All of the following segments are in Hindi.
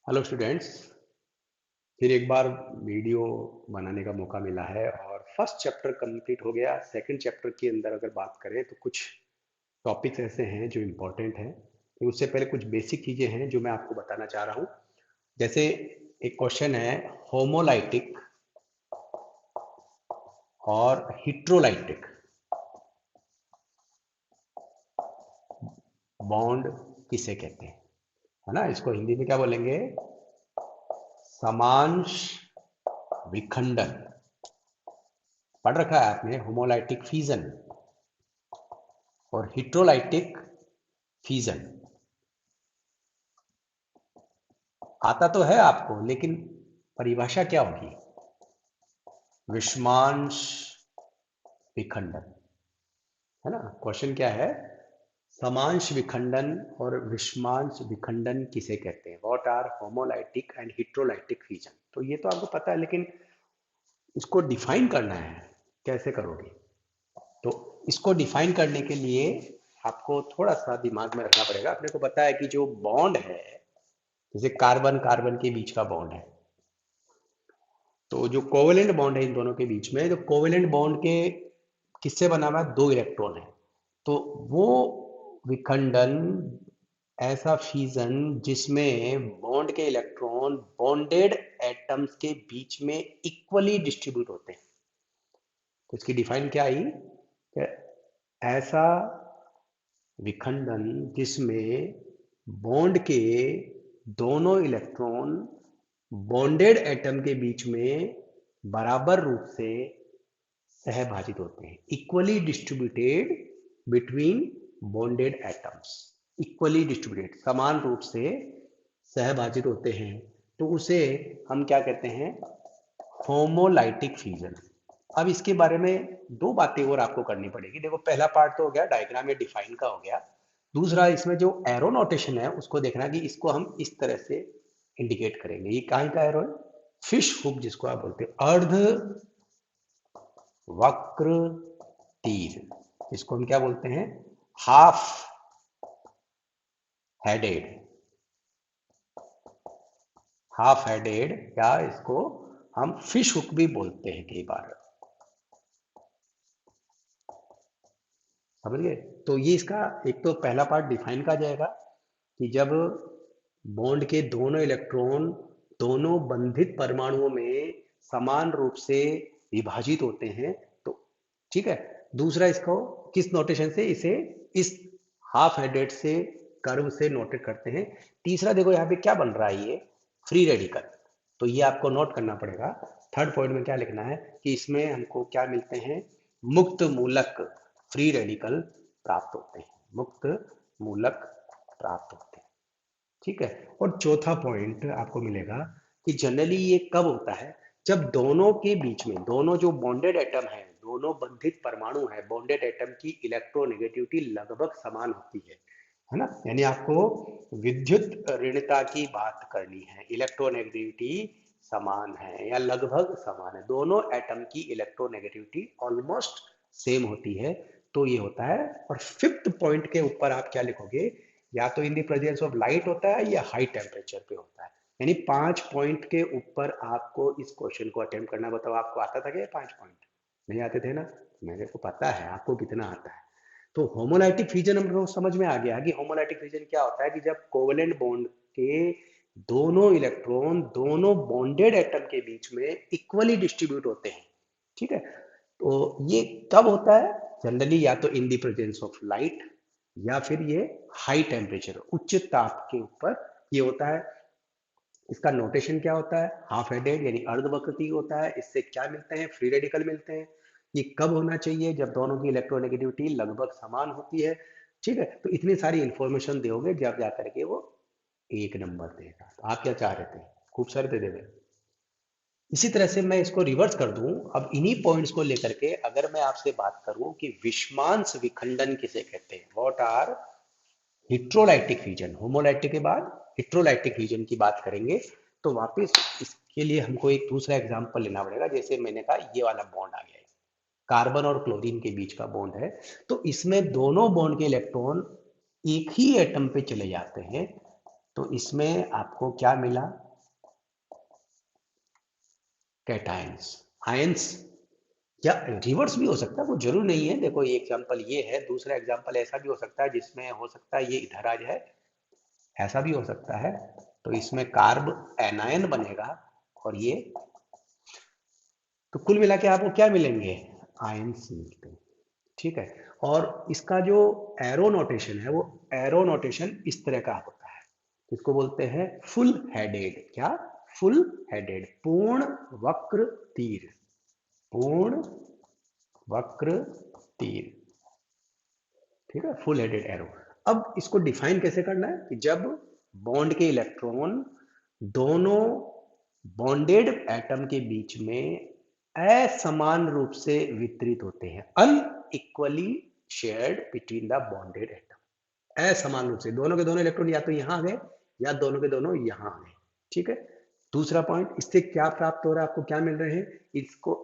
Hello students. फिर एक बार वीडियो बनाने का मौका मिला है और फर्स्ट चैप्टर कंप्लीट हो गया। सेकंड चैप्टर के अंदर अगर बात करें तो कुछ टॉपिक्स ऐसे हैं जो इम्पोर्टेंट हैं। तो उससे पहले कुछ बेसिक चीज़ें हैं जो मैं आपको बताना चाह रहा हूँ। जैसे एक क्वेश्चन है, होमोलाइटिक और हिट्रोलाइटिक बॉन्ड किसे कहते हैं, है ना। इसको हिंदी में क्या बोलेंगे? समांश विखंडन। पढ़ रखा है आपने, होमोलाइटिक फ्यूजन और हिट्रोलाइटिक फ्यूजन। आता तो है आपको, लेकिन परिभाषा क्या होगी? विषमांश विखंडन, है ना। क्वेश्चन क्या है? समांश विखंडन और विषमांश विखंडन किसे कहते हैं? What are homolytic and heterolytic fusion. तो ये तो आपको पता है, लेकिन इसको डिफाइन करना है। कैसे करोगे? तो इसको डिफाइन करने के लिए आपको थोड़ा सा दिमाग में रखना पड़ेगा। अपने को पता है कि जो बॉन्ड है, जैसे कार्बन कार्बन के बीच का बॉन्ड है, तो जो कोवेलेंट बॉन्ड है इन दोनों के बीच में, जो कोवेलेंट बॉन्ड के किससे बना हुआ है? दो इलेक्ट्रॉन है। तो वो विखंडन, ऐसा फ्यूजन जिसमें बॉन्ड के इलेक्ट्रॉन बॉन्डेड एटम्स के बीच में इक्वली डिस्ट्रीब्यूट होते हैं। तो इसकी डिफाइन क्या आई कि ऐसा विखंडन जिसमें बॉन्ड के दोनों इलेक्ट्रॉन बॉन्डेड एटम के बीच में बराबर रूप से सहभाजित होते हैं, equally distributed between bonded atoms. Equally distributed, समान रूप से सहभाजित होते हैं, तो उसे हम क्या कहते हैं? Homolytic fusion. अब इसके बारे में दो बातें और आपको करनी पड़ेगी। देखो, पहला पार्ट तो हो गया डायग्राम या डिफाइन का हो गया। दूसरा, इसमें जो एरो नोटेशन है उसको देखना कि इसको हम इस तरह से इंडिकेट करेंगे। ये कहाँ का एरो है? फिश हुक जिसको आप बोलते हैं, अर्ध वक्र तीर। इसको हम क्या बोलते हैं? Half headed. हाफ हेडेड, या इसको हम फिश हुक भी बोलते हैं कई बार। समझ गए? तो ये इसका एक तो पहला पार्ट डिफाइन का जाएगा कि जब बॉन्ड के दोनों इलेक्ट्रॉन दोनों बंधित परमाणुओं में समान रूप से विभाजित होते हैं, तो ठीक है। दूसरा, इसको किस नोटेशन से, इसे इस हाफ हेडेड से कर्व से नोटेट करते हैं। तीसरा, देखो यहाँ पे क्या बन रहा है, ये फ्री रेडिकल। तो ये आपको नोट करना पड़ेगा। थर्ड पॉइंट में क्या लिखना है कि इसमें हमको क्या मिलते हैं? मुक्त मूलक फ्री रेडिकल प्राप्त होते हैं। मुक्त मूलक प्राप्त होते हैं, ठीक है। और चौथा पॉइंट आपको मिलेगा कि जनरली ये कब होता है? जब दोनों के बीच में, दोनों जो बॉन्डेड एटम है, दोनों बंधित परमाणु है, बॉन्डेड एटम की इलेक्ट्रोनेगेटिविटी लगभग समान होती है ना। यानी आपको विद्युत ऋणता की बात करनी है, इलेक्ट्रोनेगेटिविटी समान है या लगभग समान है, दोनों एटम की इलेक्ट्रोनेगेटिविटी ऑलमोस्ट सेम होती है, तो ये होता है। और फिफ्थ पॉइंट के ऊपर आप क्या लिखोगे? या तो in the presence of light होता है या हाई टेम्परेचर पे होता है। यानी 5 पॉइंट के ऊपर आपको इस क्वेश्चन को अटेम्प्ट करना। बताओ, आपको आता था क्या 5 पॉइंट? नहीं आते थे ना। मेरे को पता है आपको कितना आता है। तो होमोलाइटिक फ्यूजन हमको समझ में आ गया कि होमोलाइटिक फ्यूजन क्या होता है कि जब कोवेलेंट बॉन्ड के दोनों इलेक्ट्रॉन दोनों बॉन्डेड एटम के बीच में इक्वली डिस्ट्रीब्यूट होते हैं, ठीक है। तो ये कब होता है? जनरली या तो in the presence of light, या फिर ये हाई टेम्परेचर, उच्च ताप के ऊपर ये होता है। इसका नोटेशन क्या होता है? हाफ हेडेड यानी अर्धवक्रती होता है। इससे क्या मिलते हैं? फ्री रेडिकल मिलते हैं। ये कब होना चाहिए? जब दोनों की इलेक्ट्रोनेगेटिविटी लगभग समान होती है, ठीक है। तो इतनी सारी इंफॉर्मेशन दोगे जब जाकर के वो एक नंबर देगा। तो आप क्या चाह रहे थे? खूब सारे दे देवे। इसी तरह से मैं इसको रिवर्स कर दूं। अब इन्हीं पॉइंट्स को लेकर के अगर मैं आपसे बात करूं कि विषमांश विखंडन किसे कहते हैं, व्हाट आर हिट्रोलाइटिक फ्यूजन, होमोलाइटिक के बाद हिट्रोलाइटिक फ्यूजन की बात करेंगे, तो वापस इसके लिए हमको एक दूसरा एग्जांपल लेना पड़ेगा। जैसे मैंने कहा, ये वाला बॉन्ड आ गया है, कार्बन और क्लोरीन के बीच का बॉन्ड है। तो इसमें दोनों बॉन्ड के इलेक्ट्रॉन एक ही एटम पे चले जाते हैं, तो इसमें आपको क्या मिला? कैटायंस। आयंस या रिवर्स भी हो सकता है, वो जरूर नहीं है। देखो, ये एग्जांपल ये है, दूसरा एग्जांपल ऐसा भी हो सकता है जिसमें हो सकता है ये इधर आ जाए, ऐसा भी हो सकता है। तो इसमें कार्ब एनायन बनेगा और ये, तो कुल मिला के आपको क्या मिलेंगे? आयंस मिलते हैं। ठीक है। और इसका जो एरो नोटेशन है वो एरो नोटेशन इस तरह का होता है, इसको बोलते हैं फुल हेडेड। क्या? फुल हेडेड, पूर्ण वक्र तीर। पूर्ण वक्र तीर। ठीक है, फुल हेडेड एरो। अब इसको डिफाइन कैसे करना है कि जब बॉन्ड के इलेक्ट्रॉन दोनों बॉन्डेड एटम के बीच में असमान रूप से वितरित होते हैं, unequally shared between the bonded atom. असमान रूप से दोनों के दोनों इलेक्ट्रॉन या तो यहां आ गए या दोनों के दोनों यहां आ गए। ठीक है। दूसरा पॉइंट, इससे क्या प्राप्त हो रहा है? आपको क्या मिल रहे हैं?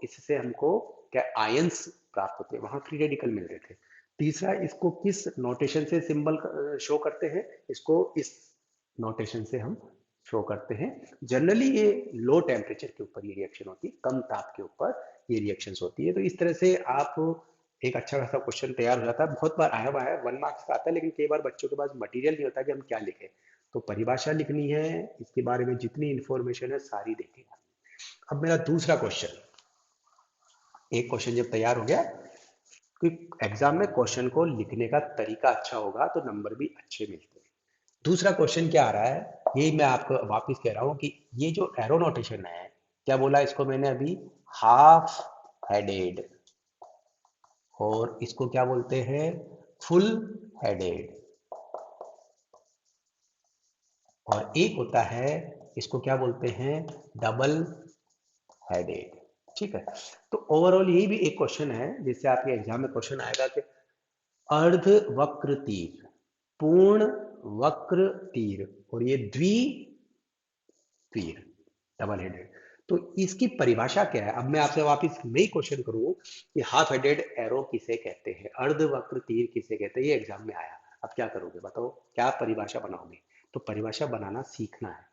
इससे हमको क्या आयंस प्राप्त होते हैं, वहां फ्री रेडिकल मिल रहे थे। तीसरा, इसको किस नोटेशन से सिंबल शो करते हैं? इसको इस नोटेशन से हम शो करते हैं। जनरली ये लो टेम्परेचर के ऊपर ये रिएक्शन होती है, कम ताप के ऊपर ये रिएक्शंस होती है। तो इस तरह से आप एक अच्छा खासा क्वेश्चन तैयार हो जाता है। बहुत बार आया हुआ है, 1 मार्क्स का आता है, लेकिन कई बार बच्चों के पास मटेरियल नहीं होता कि हम क्या लिखें। तो परिभाषा लिखनी है, इसके बारे में जितनी इंफॉर्मेशन है सारी देखेगा। अब मेरा दूसरा क्वेश्चन, एक क्वेश्चन जब तैयार हो गया, कि एग्जाम में क्वेश्चन को लिखने का तरीका अच्छा होगा तो नंबर भी अच्छे मिलते हैं। दूसरा क्वेश्चन क्या आ रहा है, यही मैं आपको वापस कह रहा हूं कि ये जो एरो नोटेशन है, क्या बोला इसको मैंने अभी? Half headed. और इसको क्या बोलते हैं? Full headed. और एक होता है, इसको क्या बोलते हैं? Double headed. ठीक है। तो ओवरऑल यही भी एक क्वेश्चन है जिससे आपके एग्जाम में क्वेश्चन आएगा कि अर्ध वक्र तीर, पूर्ण वक्र तीर और ये द्वि तीर, डबल हेडेड। तो इसकी परिभाषा क्या है? अब मैं आपसे वापस नई क्वेश्चन करूं कि हाफ हेडेड एरो किसे कहते हैं, अर्ध वक्र तीर किसे कहते हैं, ये एग्जाम में आया। अब क्या करोगे बताओ, क्या परिभाषा बनाओगे? तो परिभाषा बनाना सीखना है,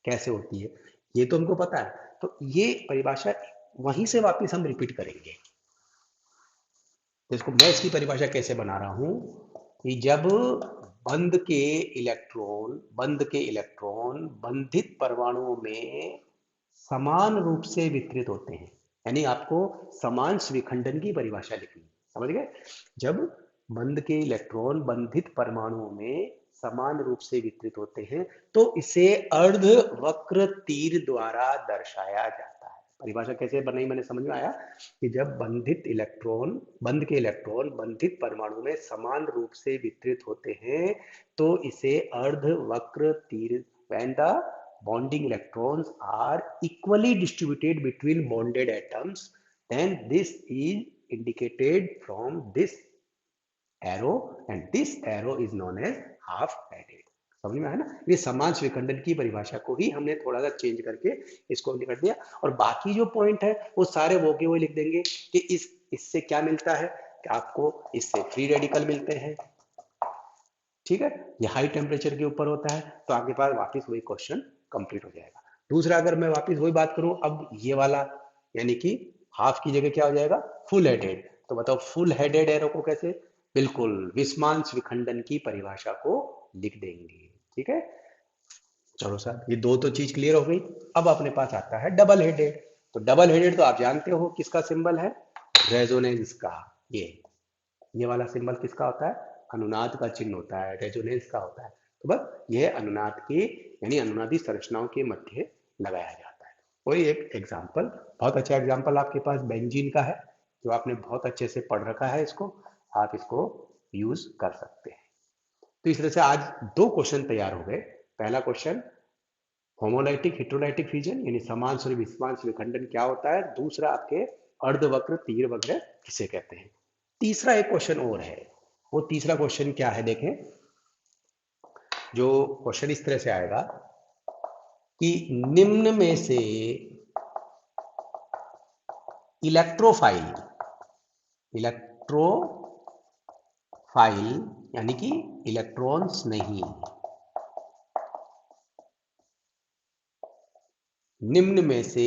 कैसे होती है ये तो हमको पता है। तो ये परिभाषा वहीं से वापस हम रिपीट करेंगे। तो इसको मैं इसकी परिभाषा कैसे बना रहा हूं कि जब बंध के इलेक्ट्रॉन बंधित परमाणुओं में समान रूप से वितरित होते हैं, यानी आपको समान विखंडन की परिभाषा लिखनी, समझ गए? जब बंध के इलेक्ट्रॉन बंधित परमाणुओं में समान रूप से वितरित होते हैं तो इसे अर्ध वक्र तीर द्वारा दर्शाया जाता है। परिभाषा कैसे बनाई मैंने, समझ में आया? कि जब बंध के इलेक्ट्रॉन बंधित परमाणु में समान रूप से वितरित होते हैं तो इसे अर्ध वक्र तीर, when the bonding electrons are equally distributed between bonded atoms, then this is indicated from this arrow and this arrow is known as half headed। समझ में आया ना? ये समान विखंडन की परिभाषा को ही हमने थोड़ा सा चेंज करके इसको निकल दिया, और बाकी जो पॉइंट है वो सारे वो के वो लिख देंगे कि इससे क्या मिलता है कि आपको इससे फ्री रेडिकल मिलते हैं। ठीक है, ये हाई टेम्परेचर के ऊपर होता है, तो आपके पास वापस वही क्वेश्चन कंप्लीट हो जाएगा। दूसरा, अगर मैं वापस वही बात करूं, अब ये वाला यानी कि हाफ की जगह क्या हो जाएगा? Full headed. तो बताओ फुल हेडेड एरो को कैसे? बिल्कुल विस्मांस विखंडन की परिभाषा को लिख देंगे। ठीक है, चलो सर, ये दो तो चीज क्लियर हो गई। अब अपने पास आता है डबल हेडेड। तो डबल हेडेड तो आप जानते हो किसका सिंबल है? रेजोनेंस का। ये वाला सिंबल किसका होता है? अनुनाद का चिन्ह होता है, रेजोनेंस का होता है। तो बस यह अनुनाद के यानी अनुनादी संरचनाओं के मध्य लगाया जाता है। कोई एक एग्जाम्पल, बहुत अच्छा एग्जाम्पल आपके पास बेंजीन का है, जो आपने बहुत अच्छे से पढ़ रखा है, इसको आप इसको यूज कर सकते हैं। तो इस तरह से आज दो क्वेश्चन तैयार हो गए। पहला क्वेश्चन होमोलाइटिक हेट्रोलाइटिक फ्यूजन यानी समान और विस्मांस विखंडन क्या होता है, दूसरा आपके अर्धवक्र तीर वक्र किसे कहते हैं। तीसरा एक क्वेश्चन और है, वो तीसरा क्वेश्चन क्या है देखें। जो क्वेश्चन इस तरह से आएगा कि निम्न में से इलेक्ट्रोफाइल यानी कि इलेक्ट्रॉन्स नहीं, निम्न में से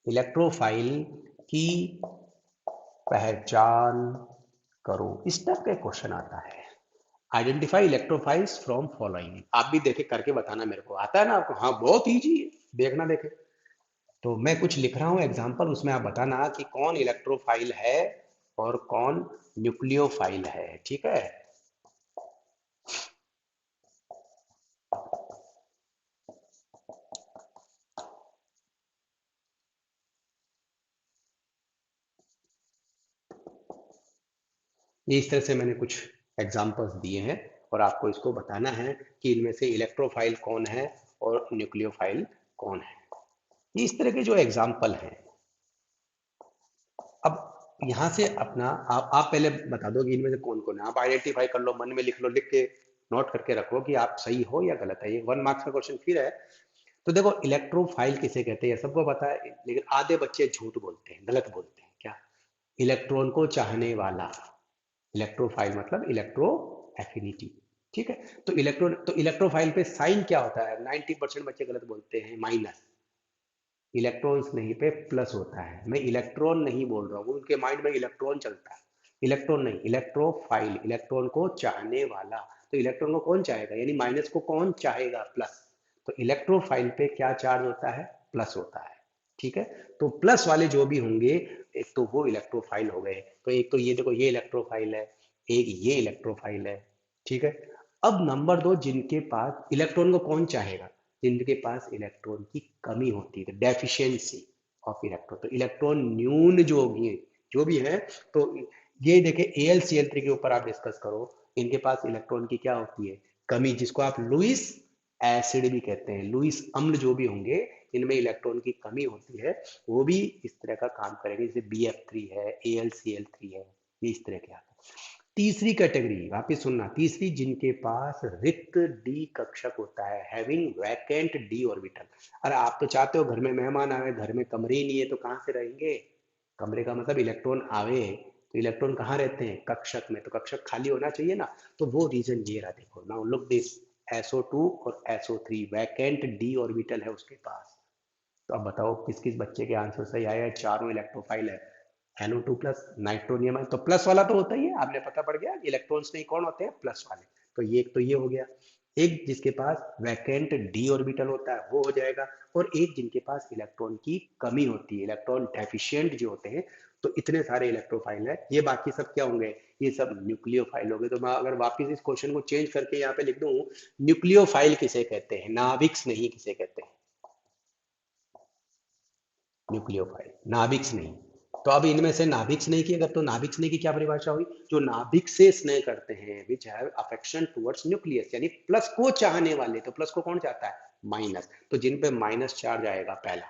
इलेक्ट्रोफाइल की पहचान करो। इस टाइप का क्वेश्चन आता है। Identify electrophiles from following. आप भी देखे करके बताना मेरे को। आता है ना आपको? हाँ, बहुत इजी है, देखना। देखे तो मैं कुछ लिख रहा हूँ एग्जाम्पल, उसमें आप बताना कि कौन इलेक्ट्रोफाइल है और कौन न्यूक्लियोफाइल है। ठीक है? ये इस तरह से मैंने कुछ एग्जाम्पल्स दिए हैं और आपको इसको बताना है कि इनमें से इलेक्ट्रोफाइल कौन है और न्यूक्लियोफाइल कौन है। ये इस तरह के जो एग्जाम्पल हैं। अब यहाँ से अपना आप पहले बता दो कि इनमें से कौन कौन है। आप आइडेंटिफाई कर लो, मन में लिख लो, लिख के नोट करके रखो कि आप सही हो या गलत है। ये 1 मार्क्स का क्वेश्चन फिर है। तो देखो, इलेक्ट्रोफाइल किसे कहते हैं सबको पता है, लेकिन आधे बच्चे झूठ बोलते हैं, गलत बोलते हैं। क्या? इलेक्ट्रॉन को चाहने वाला। इलेक्ट्रोफाइल मतलब इलेक्ट्रो एफिनिटी। ठीक है? तो इलेक्ट्रोफाइल पे साइन क्या होता है? 90% बच्चे गलत बोलते हैं, माइनस। इलेक्ट्रॉन्स नहीं पे प्लस होता है। मैं इलेक्ट्रॉन नहीं बोल रहा हूँ, उनके माइंड में इलेक्ट्रॉन चलता है। इलेक्ट्रॉन नहीं, इलेक्ट्रोफाइल, इलेक्ट्रॉन को चाहने वाला। तो इलेक्ट्रॉन को कौन चाहेगा? यानी माइनस को कौन चाहेगा? प्लस। तो इलेक्ट्रोफाइल पे क्या चार्ज होता है? प्लस होता है। ठीक है? तो प्लस वाले जो भी होंगे, एक तो वो इलेक्ट्रोफाइल हो गए। तो एक तो ये देखो, ये इलेक्ट्रोफाइल है, एक ये इलेक्ट्रोफाइल है। ठीक है? अब नंबर 2, जिनके पास इलेक्ट्रॉन को कौन चाहेगा? जिनके पास इलेक्ट्रॉन की कमी होती है, तो डेफिशिएंसी ऑफ इलेक्ट्रॉन। तो इलेक्ट्रॉन न्यून जो होगी, जो भी है, तो ये देखे AlCl3 के ऊपर आप डिस्कस करो। इनके पास इलेक्ट्रॉन की क्या होती है? कमी, जिसको आप लुईस एसिड भी कहते हैं। लुईस अम्ल जो भी होंगे, इनमें इलेक्ट्रॉन की कमी होती है, वो भी इस तरह का काम करेंगे। जैसे BF3 है, AlCl3 है, ये इस तरह के आते हैं। तीसरी कैटेगरी, वापिस सुनना, तीसरी, जिनके पास रिक्त डी कक्षक होता है, हैविंग वैकेंट डी ऑर्बिटल। अरे आप तो चाहते हो घर में मेहमान आवे, घर में कमरे ही नहीं है, तो कहाँ से रहेंगे? कमरे का मतलब इलेक्ट्रॉन आवे, तो इलेक्ट्रॉन कहाँ रहते हैं? कक्षक में। तो कक्षक खाली होना चाहिए ना। तो वो रीजन ये रहा, देखो नाउ लुक दिस। SO2 और SO3 वैकेंट डी ऑर्बिटल है उसके पास। तो अब बताओ किस किस बच्चे के आंसर सही आया? चारों इलेक्ट्रोफाइल है। NO2 प्लस, नाइट्रोनियम है, तो प्लस वाला तो होता ही है, आपने पता पड़ गया। इलेक्ट्रॉन्स नहीं कौन होते हैं? प्लस वाले। तो ये एक तो ये हो गया। एक जिसके पास वैकेंट डी ऑर्बिटल होता है वो हो जाएगा, और एक जिनके पास इलेक्ट्रॉन की कमी होती है, इलेक्ट्रॉन डेफिशिएंट जो होते हैं। तो इतने सारे इलेक्ट्रोफाइल है। ये बाकी सब क्या होंगे? ये सब न्यूक्लियोफाइल हो गए। तो मैं अगर वापिस इस क्वेश्चन को चेंज करके यहाँ पे लिख दूं, न्यूक्लियोफाइल किसे कहते हैं? नाभिक्स नहीं किसे कहते हैं? न्यूक्लियोफाइल, नाभिक स्नेही। तो अब इनमें से नाभिक स्नेही की, अगर तो नाभिक स्नेही की क्या परिभाषा हुई? जो नाभिक से स्नेह करते हैं, which have affection towards nucleus, यानी प्लस को चाहने वाले। तो प्लस को कौन चाहता है? माइनस। तो जिन पे माइनस चार्ज आएगा, पहला।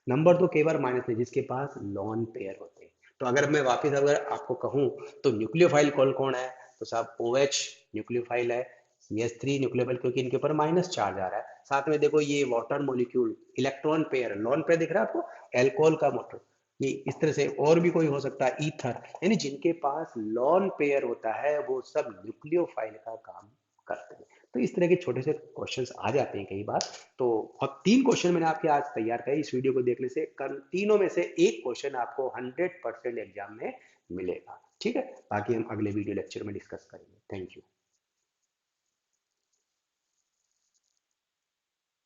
नंबर 2, कई बार माइनस नहीं, जिसके पास लॉन पेयर होते हैं। तो अगर मैं वापिस अगर आपको कहूं, तो न्यूक्लियोफाइल कौन कौन है? तो साहब OH न्यूक्लियोफाइल है, CH3 न्यूक्लियोफाइल, क्योंकि इनके ऊपर माइनस चार्ज आ रहा है। साथ में देखो ये water molecule, electron pair, lone pair दिख रहा है आपको? एल्कोहल का मोटर। ये इस तरह से और भी कोई हो सकता है, ईथर। यानी जिनके पास लॉन पेयर होता है, वो सब न्यूक्लियोफाइल का काम करते हैं। तो इस तरह के छोटे से क्वेश्चंस आ जाते हैं कई बार। तो अब 3 क्वेश्चन मैंने आपके आज तैयार किए इस वीडियो को देखने से। तीनों में से एक क्वेश्चन आपको 100% एग्जाम में मिलेगा। ठीक है? बाकी हम अगले वीडियो लेक्चर में डिस्कस करेंगे। Thank you.